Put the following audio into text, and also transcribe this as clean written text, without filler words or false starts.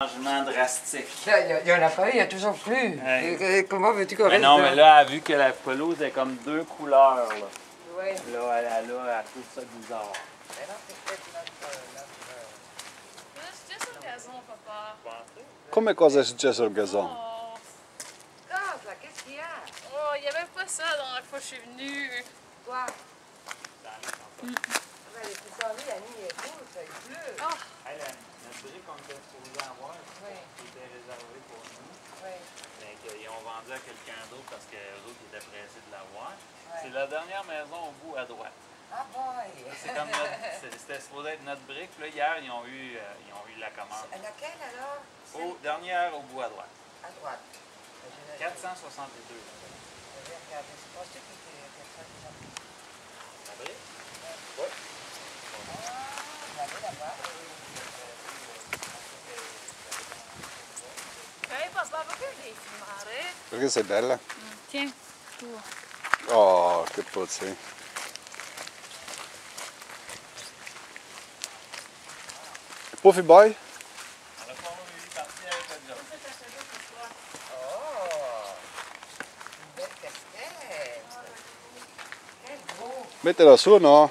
Changement drastique. Il y en a pas eu, il y a toujours plus. Ouais. Comment veux-tu qu'on Mais reste non, là? mais là, elle a vu que la pelouse est comme deux couleurs. Là, Oui. elle trouve ça bizarre. Mais non, c'est peut-être Cosa è successo al gazon, papa? Come cosa è successo al gazon? Oh, Gaz, là, qu'est-ce qu'il y a? oh, il n'y avait pas ça la dernière fois que je suis venue. Quoi? Les pissenlits, Annie, il est beau, ça, il pleut. Oh, Hey, notre brique qu'on était supposé avoir, Oui. qui était réservé pour nous, Oui. mais qu'ils ont vendu à quelqu'un d'autre parce que eux autres étaient pressés de l'avoir. Ouais. C'est la dernière maison au bout à droite. Ah boy! C'est comme c'était supposé être notre brique. Là, hier, ils ont eu la commande. Laquelle alors? Dernière au bout à droite. À droite. 462. Je vais regarder. Je pensais que c'était 460. La brique? Oui. Regardez là-bas. hey papa, perché devi filmare? Perché sei bella? Tiens, tu. Oh, che puzzi. Puffy boy? Alla fois, on est parti avec le job. Oh! Une belle casquette. Quel beau! Mettila su, no?